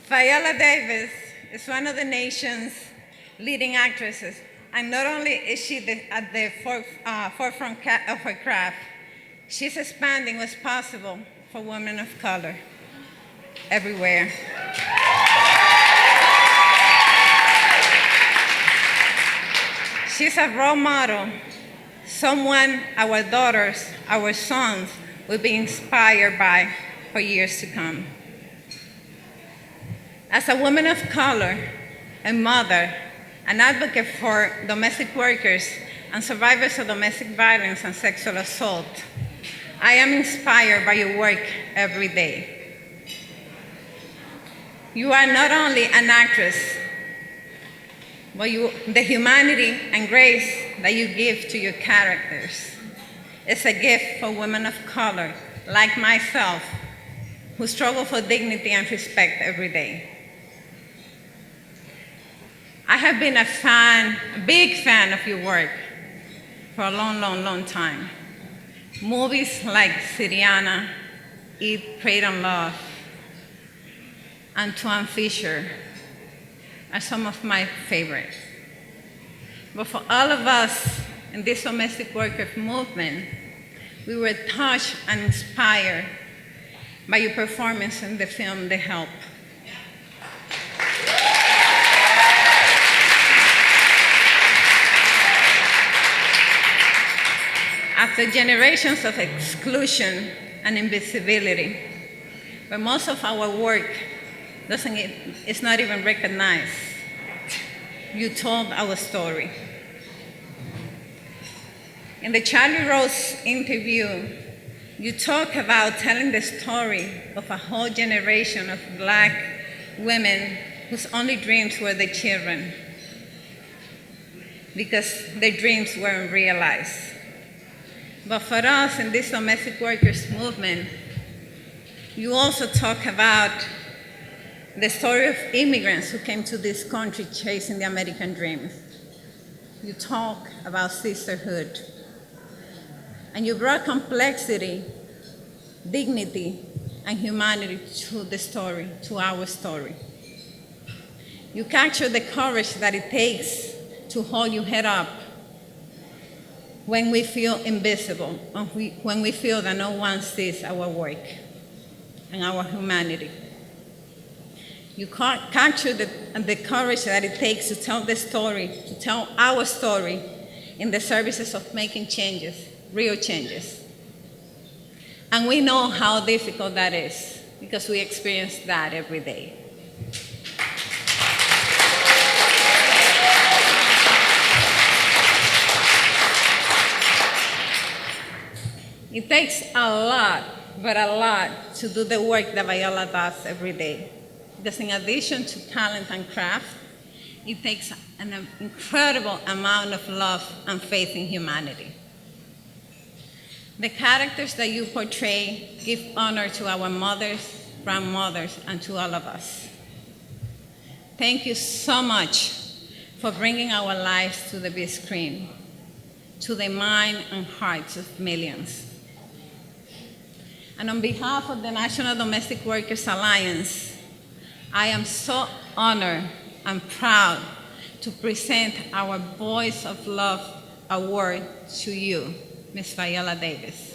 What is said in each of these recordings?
Viola Davis is one of the nation's leading actresses, and not only is she at the forefront of her craft, she's expanding what's possible for women of color everywhere. She's a role model, someone our daughters, our sons will be inspired by for years to come. As a woman of color, a mother, an advocate for domestic workers and survivors of domestic violence and sexual assault, I am inspired by your work every day. You are not only an actress, but the humanity and grace that you give to your characters is a gift for women of color like myself who struggle for dignity and respect every day. I have been a big fan of your work for a long, long, long time. Movies like Syriana, Eat, Pray, and Love, and Tuan Fisher are some of my favorites. But for all of us in this domestic workers movement, we were touched and inspired by your performance in the film The Help. After generations of exclusion and invisibility, where most of our work is not even recognized, you told our story. In the Charlie Rose interview, you talk about telling the story of a whole generation of Black women whose only dreams were their children because their dreams weren't realized. But for us in this domestic workers movement, you also talk about the story of immigrants who came to this country chasing the American dream. You talk about sisterhood. And you brought complexity, dignity, and humanity to the story, to our story. You capture the courage that it takes to hold your head up when we feel invisible, when we feel that no one sees our work and our humanity. You capture the courage that it takes to tell the story, to tell our story in the services of making changes, real changes. And we know how difficult that is because we experience that every day. It takes a lot, but a lot, to do the work that Viola does every day. Because in addition to talent and craft, it takes an incredible amount of love and faith in humanity. The characters that you portray give honor to our mothers, grandmothers, and to all of us. Thank you so much for bringing our lives to the big screen, to the mind and hearts of millions. And on behalf of the National Domestic Workers Alliance, I am so honored and proud to present our Voice of Love Award to you, Ms. Viola Davis.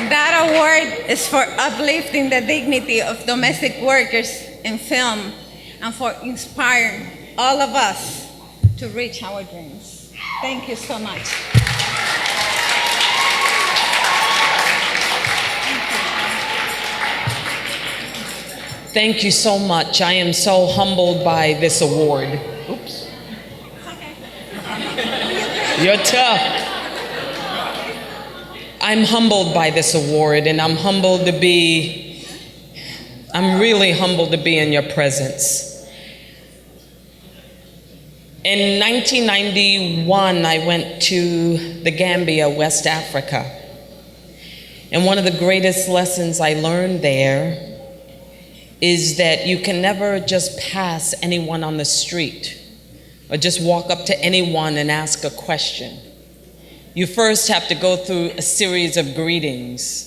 That award is for uplifting the dignity of domestic workers in film and for inspiring all of us to reach our dreams. Thank you so much. Thank you so much. I am so humbled by this award. Oops. You're tough. I'm humbled by this award, and I'm humbled to be I'm really humbled to be in your presence. In 1991, I went to the Gambia, West Africa. And one of the greatest lessons I learned there is that you can never just pass anyone on the street or just walk up to anyone and ask a question. You first have to go through a series of greetings.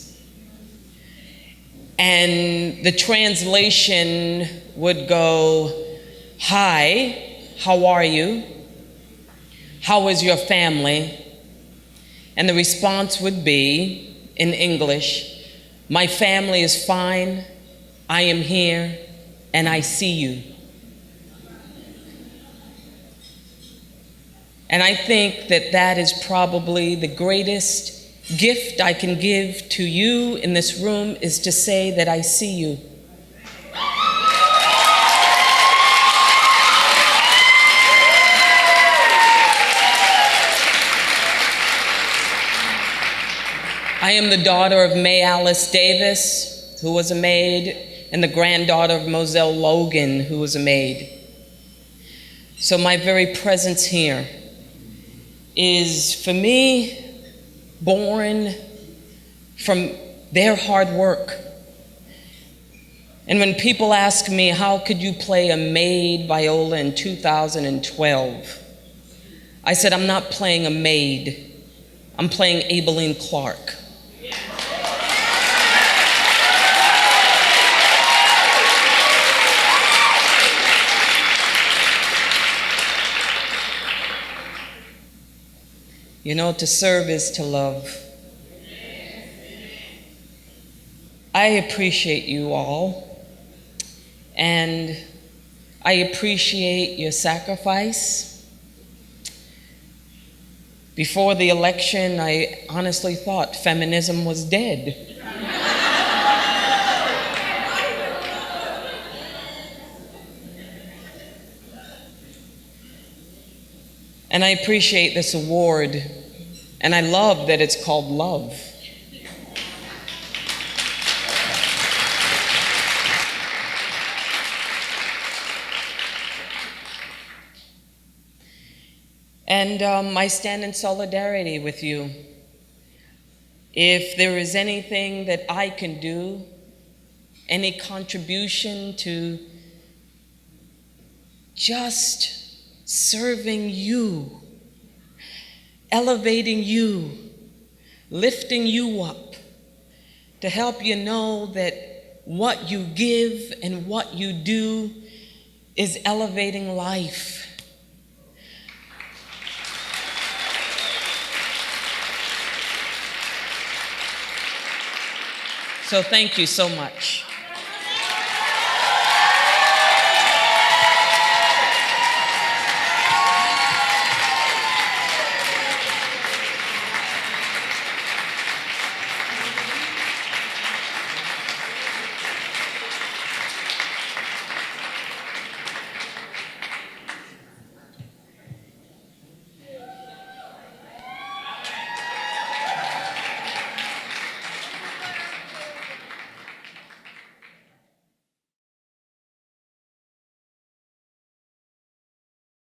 And the translation would go, "Hi, how are you? How is your family?" And the response would be, in English, "My family is fine, I am here, and I see you." And I think that that is probably the greatest gift I can give to you in this room, is to say that I see you. I am the daughter of May Alice Davis, who was a maid, and the granddaughter of Moselle Logan, who was a maid. So my very presence here is, for me, born from their hard work. And when people ask me, how could you play a maid Viola in 2012? I said, I'm not playing a maid, I'm playing Aibileen Clark. You know, to serve is to love. I appreciate you all, and I appreciate your sacrifice. Before the election, I honestly thought feminism was dead. And I appreciate this award, and I love that it's called love. And I stand in solidarity with you. If there is anything that I can do, any contribution to just serving you, elevating you, lifting you up, to help you know that what you give and what you do is elevating life. So thank you so much.